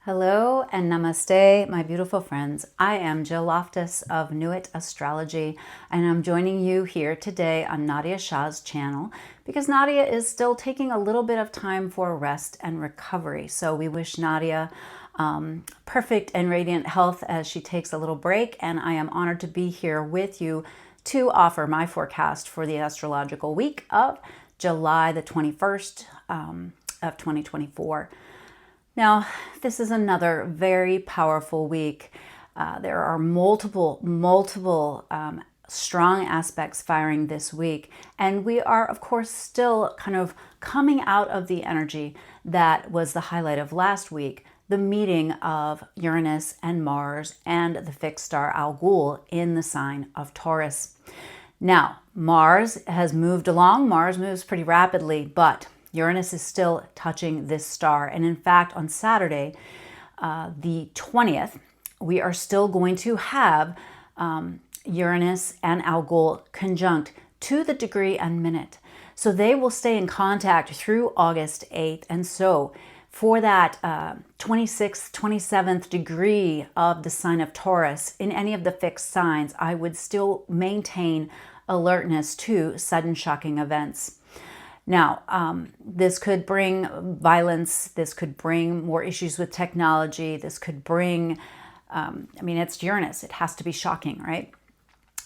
Hello and namaste, my beautiful friends. I am Jill Loftis of Nuit Astrology, and I'm joining you here today on Nadiya Shah's channel because Nadiya is still taking a little bit of time for rest and recovery. So we wish Nadiya perfect and radiant health as she takes a little break, and I am honored to be here with you to offer my forecast for the astrological week of July the 21st of 2024. Now, this is another very powerful week. There are multiple strong aspects firing this week. And we are, of course, still kind of coming out of the energy that was the highlight of last week, the meeting of Uranus and Mars and the fixed star Algol in the sign of Taurus. Now, Mars has moved along. Mars moves pretty rapidly, but Uranus is still touching this star. And in fact, on Saturday, the 20th, we are still going to have Uranus and Algol conjunct to the degree and minute. So they will stay in contact through August 8th. And so for that 26th, 27th degree of the sign of Taurus, in any of the fixed signs, I would still maintain alertness to sudden shocking events. Now, this could bring violence, this could bring more issues with technology, this could bring, it's Uranus, it has to be shocking, right?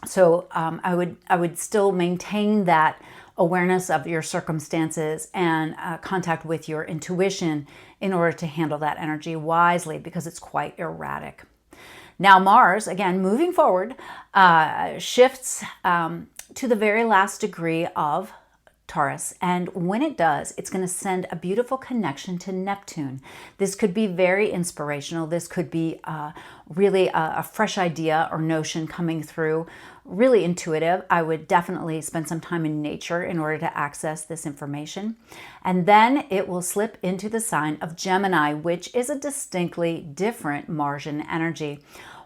So I would still maintain that awareness of your circumstances and contact with your intuition in order to handle that energy wisely because it's quite erratic. Now, Mars, again, moving forward, shifts to the very last degree of Taurus, and when it does, it's going to send a beautiful connection to Neptune. This could be very inspirational. This could be really a fresh idea or notion coming through, really intuitive. I would definitely spend some time in nature in order to access this information. And then it will slip into the sign of Gemini, which is a distinctly different Martian energy.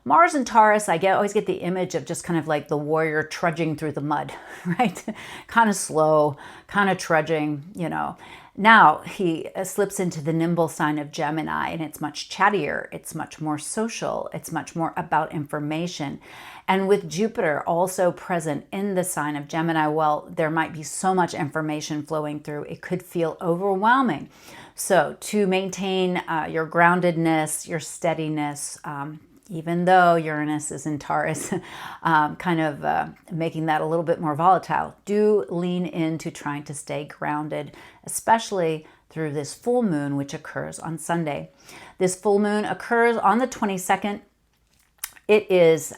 Mars and Taurus, I always get the image of just kind of like the warrior trudging through the mud, right? Kind of slow, kind of trudging, you know. Now he slips into the nimble sign of Gemini, and it's much chattier, it's much more social, it's much more about information. And with Jupiter also present in the sign of Gemini, well, there might be so much information flowing through, it could feel overwhelming. So to maintain your groundedness, your steadiness, even though Uranus is in Taurus, making that a little bit more volatile, do lean into trying to stay grounded, especially through this full moon, which occurs on Sunday. This full moon occurs on the 22nd. It is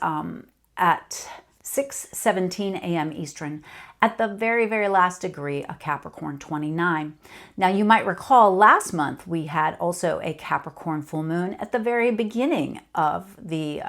at 6:17 a.m. Eastern, at the very, very last degree of Capricorn 29. Now, you might recall last month we had also a Capricorn full moon at the very beginning of the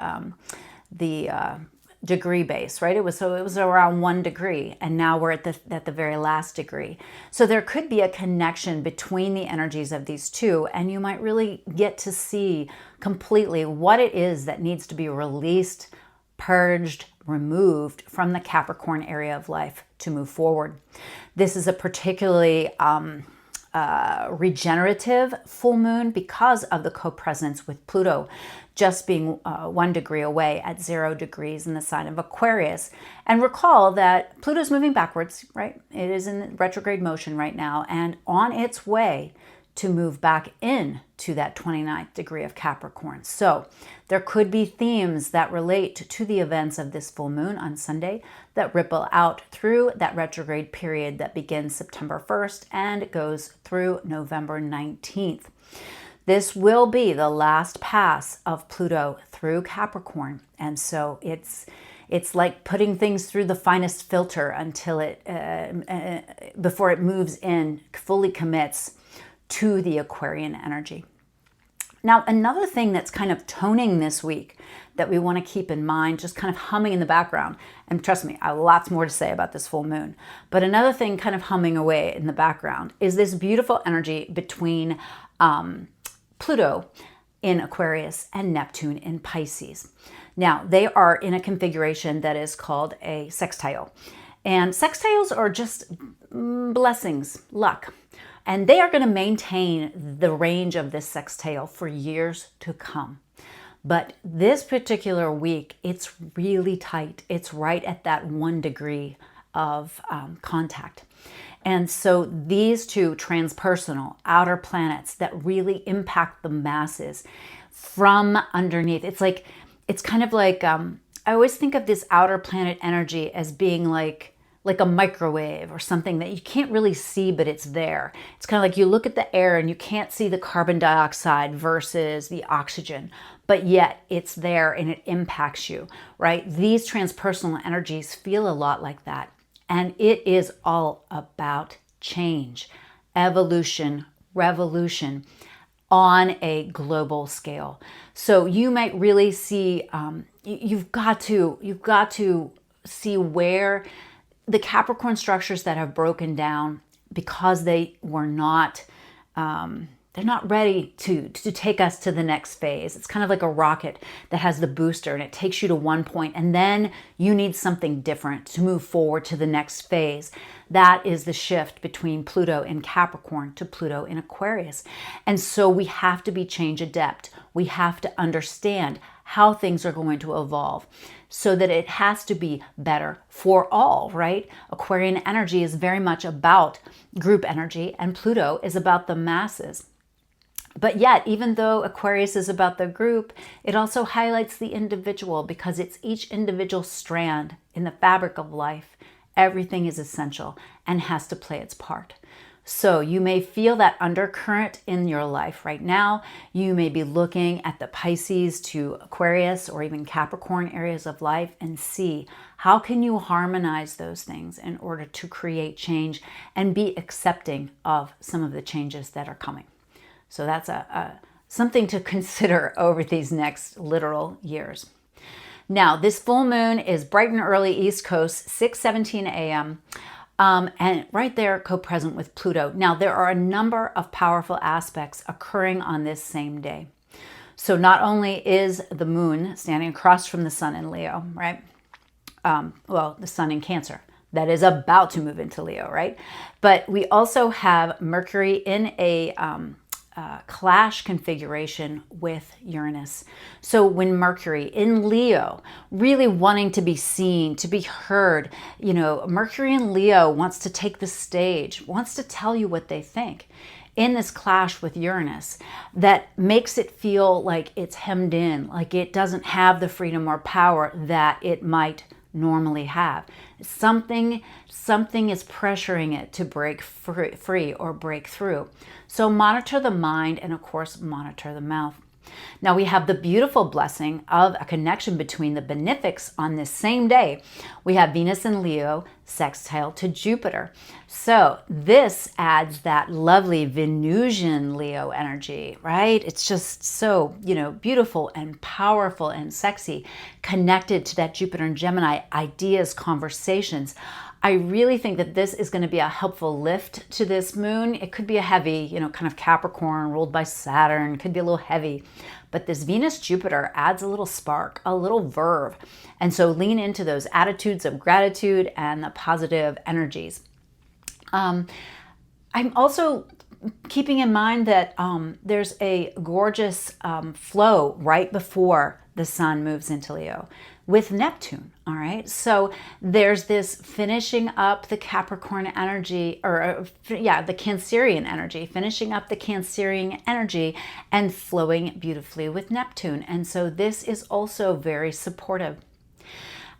degree base, right? It was around 1 degree, and now we're at the very last degree. So there could be a connection between the energies of these two, and you might really get to see completely what it is that needs to be released, purged, removed from the Capricorn area of life to move forward. This is a particularly regenerative full moon because of the co-presence with Pluto just being 1 degree away at 0 degrees in the sign of Aquarius. And recall that Pluto's moving backwards, right? It is in retrograde motion right now and on its way to move back in to that 29th degree of Capricorn. So there could be themes that relate to the events of this full moon on Sunday that ripple out through that retrograde period that begins September 1st and goes through November 19th. This will be the last pass of Pluto through Capricorn. And so it's like putting things through the finest filter until before it moves in, fully commits to the Aquarian energy. Now, another thing that's kind of toning this week that we want to keep in mind, just kind of humming in the background, and trust me, I have lots more to say about this full moon, but another thing kind of humming away in the background is this beautiful energy between Pluto in Aquarius and Neptune in Pisces. Now, they are in a configuration that is called a sextile. And sextiles are just blessings, luck. And they are going to maintain the range of this sextile for years to come. But this particular week, it's really tight. It's right at that 1 degree of contact. And so these two transpersonal outer planets that really impact the masses from underneath. It's kind of like, I always think of this outer planet energy as being like a microwave or something that you can't really see, but it's there. It's kind of like you look at the air and you can't see the carbon dioxide versus the oxygen, but yet it's there and it impacts you, right? These transpersonal energies feel a lot like that. And it is all about change, evolution, revolution on a global scale. So you might really see, you've got to see where the Capricorn structures that have broken down because they were not, they're not ready to take us to the next phase. It's kind of like a rocket that has the booster and it takes you to one point and then you need something different to move forward to the next phase. That is the shift between Pluto in Capricorn to Pluto in Aquarius. And so we have to be change adept. We have to understand how things are going to evolve so that it has to be better for all, right? Aquarian energy is very much about group energy and Pluto is about the masses. But yet, even though Aquarius is about the group, it also highlights the individual because it's each individual strand in the fabric of life. Everything is essential and has to play its part. So you may feel that undercurrent in your life right now. You may be looking at the Pisces to Aquarius or even Capricorn areas of life and see how can you harmonize those things in order to create change and be accepting of some of the changes that are coming. So that's something to consider over these next literal years. Now, this full moon is bright and early East Coast, 6:17 a.m., and right there co-present with Pluto. Now, there are a number of powerful aspects occurring on this same day. So not only is the moon standing across from the sun in Leo, right? Well, the sun in Cancer. That is about to move into Leo, right? But we also have Mercury in a clash configuration with Uranus. So when Mercury in Leo, really wanting to be seen, to be heard, Mercury in Leo wants to take the stage, wants to tell you what they think. In this clash with Uranus, that makes it feel like it's hemmed in, like it doesn't have the freedom or power that it might normally have. Something is pressuring it to break free or break through. So monitor the mind and of course monitor the mouth. Now we have the beautiful blessing of a connection between the benefics on this same day. We have Venus in Leo sextile to Jupiter. So this adds that lovely Venusian Leo energy, right? It's just so, beautiful and powerful and sexy, connected to that Jupiter and Gemini ideas, conversations. I really think that this is going to be a helpful lift to this moon. It could be a heavy, kind of Capricorn ruled by Saturn, could be a little heavy. But this Venus-Jupiter adds a little spark, a little verve. And so lean into those attitudes of gratitude and the positive energies. I'm also keeping in mind that there's a gorgeous flow right before the sun moves into Leo with Neptune, all right? So there's this finishing up the Capricorn energy, the Cancerian energy, finishing up the Cancerian energy and flowing beautifully with Neptune. And so this is also very supportive.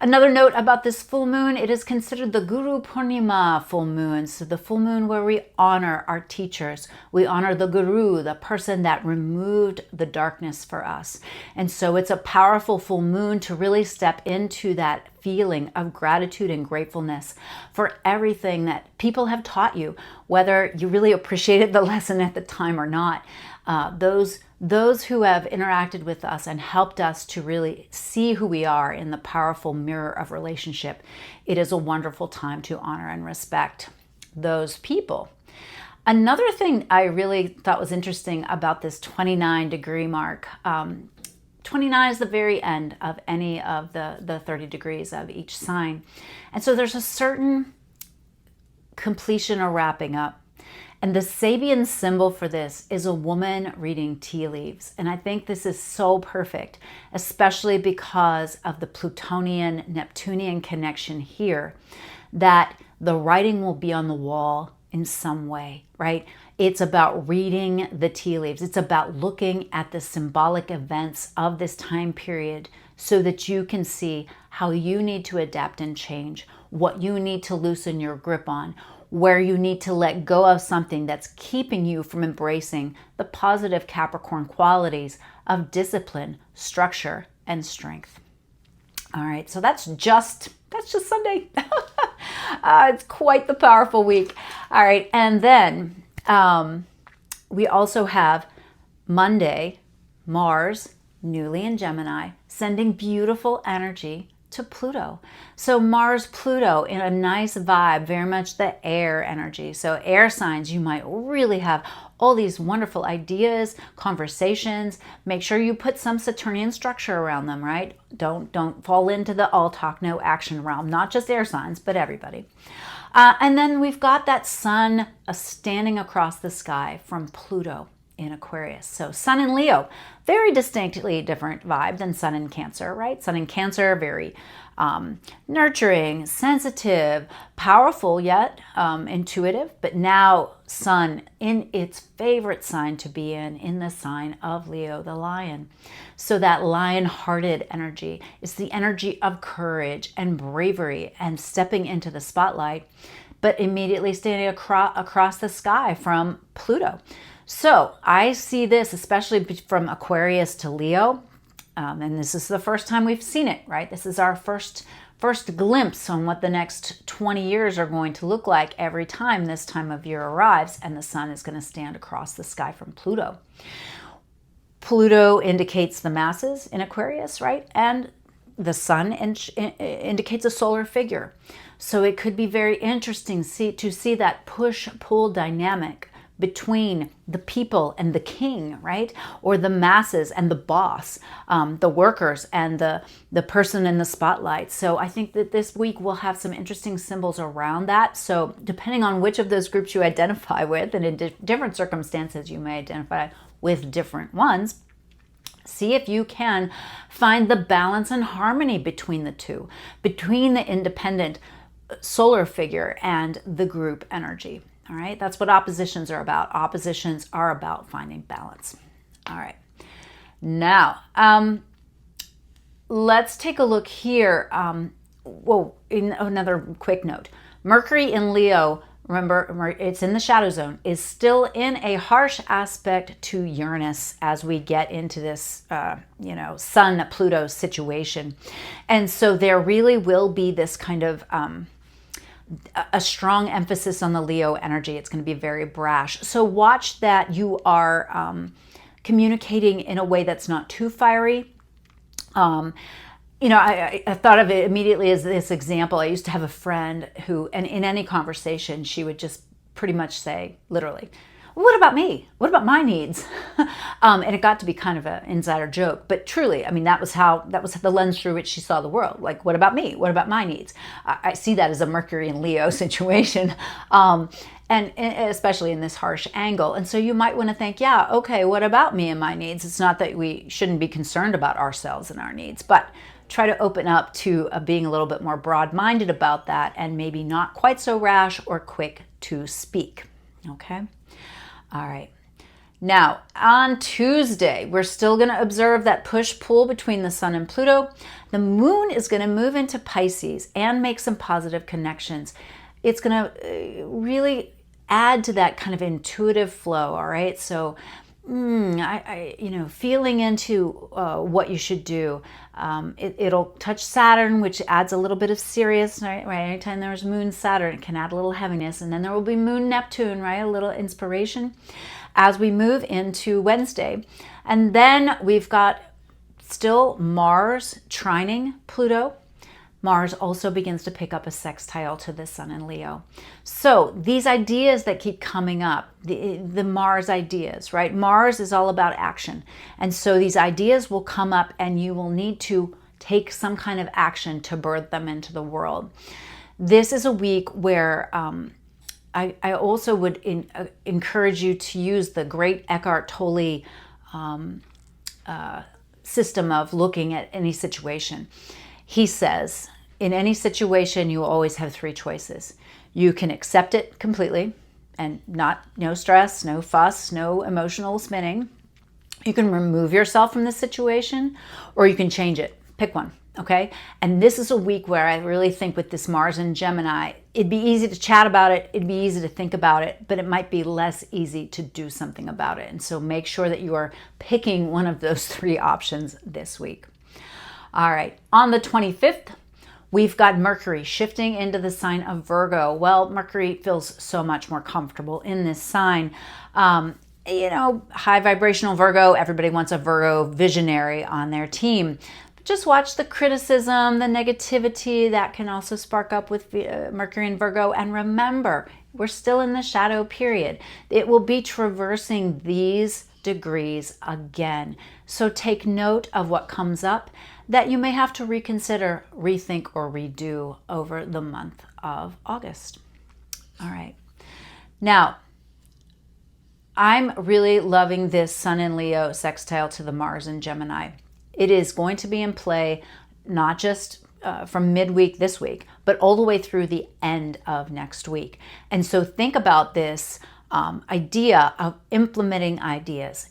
Another note about this full moon, it is considered the Guru Purnima full moon. So the full moon where we honor our teachers. We honor the Guru, the person that removed the darkness for us. And so it's a powerful full moon to really step into that feeling of gratitude and gratefulness for everything that people have taught you, whether you really appreciated the lesson at the time or not. Those who have interacted with us and helped us to really see who we are in the powerful mirror of relationship, it is a wonderful time to honor and respect those people. Another thing I really thought was interesting about this 29 degree mark, 29 is the very end of any of the 30 degrees of each sign. And so there's a certain completion or wrapping up. And the Sabian symbol for this is a woman reading tea leaves. And I think this is so perfect, especially because of the Plutonian-Neptunian connection here, that the writing will be on the wall in some way, right? It's about reading the tea leaves. It's about looking at the symbolic events of this time period so that you can see how you need to adapt and change, what you need to loosen your grip on, where you need to let go of something that's keeping you from embracing the positive Capricorn qualities of discipline, structure, and strength. All right, so that's just Sunday. It's quite the powerful week. All right, and then we also have Monday, Mars, newly in Gemini, sending beautiful energy to Pluto. So Mars, Pluto in a nice vibe, very much the air energy. So air signs, you might really have all these wonderful ideas, conversations. Make sure you put some Saturnian structure around them, right? Don't fall into the all talk, no action realm, not just air signs, but everybody. And then we've got that sun standing across the sky from Pluto in Aquarius. So Sun in Leo, very distinctly different vibe than Sun in Cancer, right? Sun in Cancer, very nurturing, sensitive, powerful yet intuitive, but now Sun in its favorite sign to be in the sign of Leo, the lion. So that lion-hearted energy is the energy of courage and bravery and stepping into the spotlight, but immediately standing across the sky from Pluto. So I see this, especially from Aquarius to Leo, and this is the first time we've seen it, right? This is our first glimpse on what the next 20 years are going to look like every time this time of year arrives and the sun is going to stand across the sky from Pluto. Pluto indicates the masses in Aquarius, right? And the sun indicates a solar figure. So it could be very interesting to see that push-pull dynamic between the people and the king, right? Or the masses and the boss, the workers and the person in the spotlight. So I think that this week we'll have some interesting symbols around that. So depending on which of those groups you identify with, and in different circumstances you may identify with different ones, see if you can find the balance and harmony between the two, between the independent solar figure and the group energy. All right, that's what oppositions are about. Oppositions are about finding balance. All right, now let's take a look here. In another quick note, Mercury in Leo, remember it's in the shadow zone, is still in a harsh aspect to Uranus as we get into this, Sun-Pluto situation. And so there really will be this kind of a strong emphasis on the Leo energy. It's going to be very brash. So watch that you are communicating in a way that's not too fiery. I thought of it immediately as this example. I used to have a friend who, and in any conversation, she would just pretty much say, literally, what about me? What about my needs? And it got to be kind of an insider joke, but truly, I mean, that was the lens through which she saw the world. Like, what about me? What about my needs? I see that as a Mercury and Leo situation, and especially in this harsh angle. And so you might want to think, yeah, okay, what about me and my needs? It's not that we shouldn't be concerned about ourselves and our needs, but try to open up to being a little bit more broad-minded about that and maybe not quite so rash or quick to speak, okay? All right. Now, on Tuesday, we're still going to observe that push-pull between the sun and Pluto. The moon is going to move into Pisces and make some positive connections. It's going to really add to that kind of intuitive flow, all right? So, feeling into what you should do. It'll touch Saturn, which adds a little bit of serious, right? Anytime there's Moon Saturn, it can add a little heaviness. And then there will be Moon Neptune, right? A little inspiration as we move into Wednesday. And then we've got still Mars trining Pluto. Mars also begins to pick up a sextile to the sun in Leo. So these ideas that keep coming up, the Mars ideas, right? Mars is all about action. And so these ideas will come up and you will need to take some kind of action to birth them into the world. This is a week where I also would encourage you to use the great Eckhart Tolle system of looking at any situation. He says, in any situation, you always have three choices. You can accept it completely and no stress, no fuss, no emotional spinning. You can remove yourself from the situation, or you can change it. Pick one, okay? And this is a week where I really think with this Mars and Gemini, it'd be easy to chat about it, it'd be easy to think about it, but it might be less easy to do something about it. And so make sure that you are picking one of those three options this week. All right, on the 25th, we've got Mercury shifting into the sign of Virgo. Well, Mercury feels so much more comfortable in this sign. High vibrational Virgo, everybody wants a Virgo visionary on their team. Just watch the criticism, the negativity that can also spark up with Mercury and Virgo. And remember, we're still in the shadow period. It will be traversing these degrees again. So take note of what comes up that you may have to reconsider, rethink, or redo over the month of August. All right. Now, I'm really loving this Sun in Leo sextile to the Mars in Gemini. It is going to be in play not just from midweek this week, but all the way through the end of next week. And so think about this idea of implementing ideas,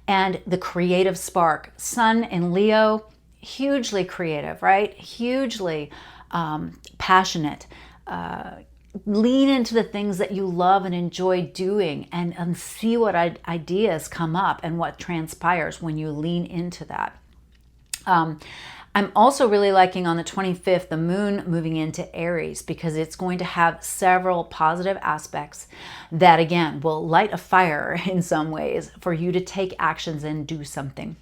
and the creative spark. Sun in Leo, hugely creative, right? Hugely passionate. Lean into the things that you love and enjoy doing, and see what ideas come up and what transpires when you lean into that. I'm also really liking on the 25th, the moon moving into Aries, because it's going to have several positive aspects that, again, will light a fire in some ways for you to take actions and do something.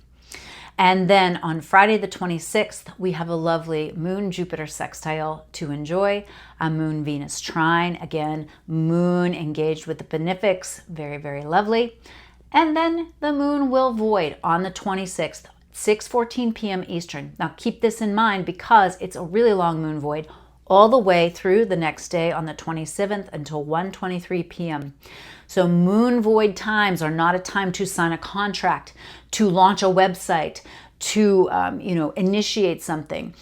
And then on Friday the 26th, we have a lovely Moon-Jupiter sextile to enjoy, a Moon-Venus trine. Again, Moon engaged with the benefics, very, very lovely. And then the Moon will void on the 26th, 6:14 p.m. Eastern. Now keep this in mind because it's a really long moon void all the way through the next day on the 27th until 1:23 p.m. So moon void times are not a time to sign a contract, to launch a website, to initiate something.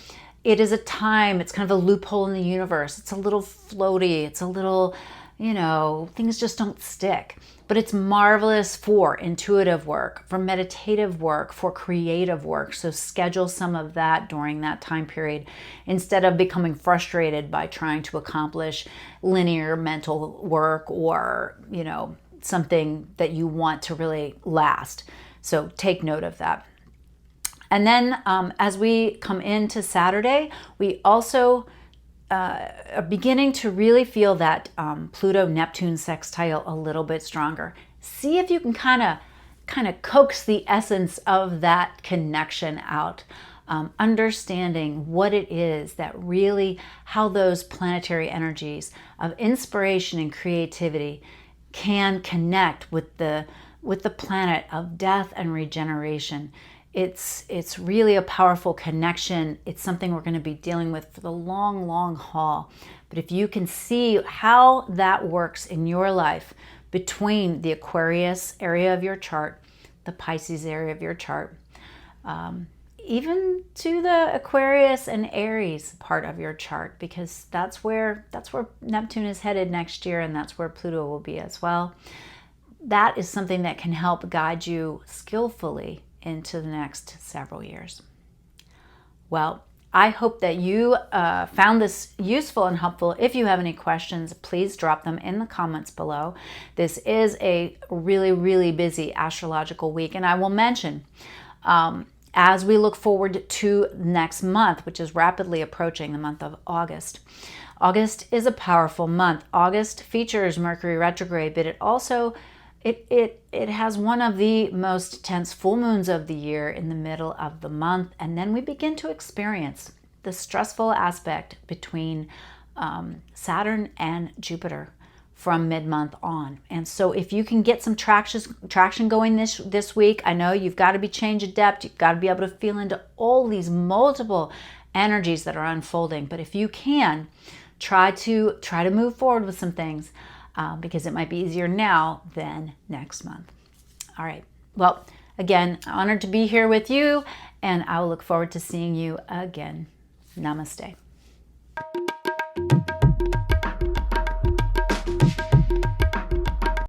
It is a time, it's kind of a loophole in the universe. It's a little floaty. It's a little, things just don't stick. But it's marvelous for intuitive work, for meditative work, for creative work. So schedule some of that during that time period instead of becoming frustrated by trying to accomplish linear mental work or, something that you want to really last. So take note of that. And then as we come into Saturday, we also are beginning to really feel that Pluto-Neptune sextile a little bit stronger. See if you can kind of coax the essence of that connection out, understanding what it is that really, how those planetary energies of inspiration and creativity can connect with the planet of death and regeneration. It's really a powerful connection. It's something we're going to be dealing with for the long, long haul. But if you can see how that works in your life between the Aquarius area of your chart, the Pisces area of your chart, even to the Aquarius and Aries part of your chart, because that's where Neptune is headed next year, and that's where Pluto will be as well. That is something that can help guide you skillfully into the next several years. Well, I hope that you found this useful and helpful. If you have any questions, please drop them in the comments below. This is a really, really busy astrological week. And I will mention, as we look forward to next month, which is rapidly approaching, the month of August. August is a powerful month. August features Mercury retrograde, but it also It has one of the most tense full moons of the year in the middle of the month. And then we begin to experience the stressful aspect between Saturn and Jupiter from mid-month on. And so if you can get some traction going this week, I know you've got to be change adept. You've got to be able to feel into all these multiple energies that are unfolding. But if you can, try to move forward with some things because it might be easier now than next month. All right. Well, again, honored to be here with you, and I will look forward to seeing you again. Namaste.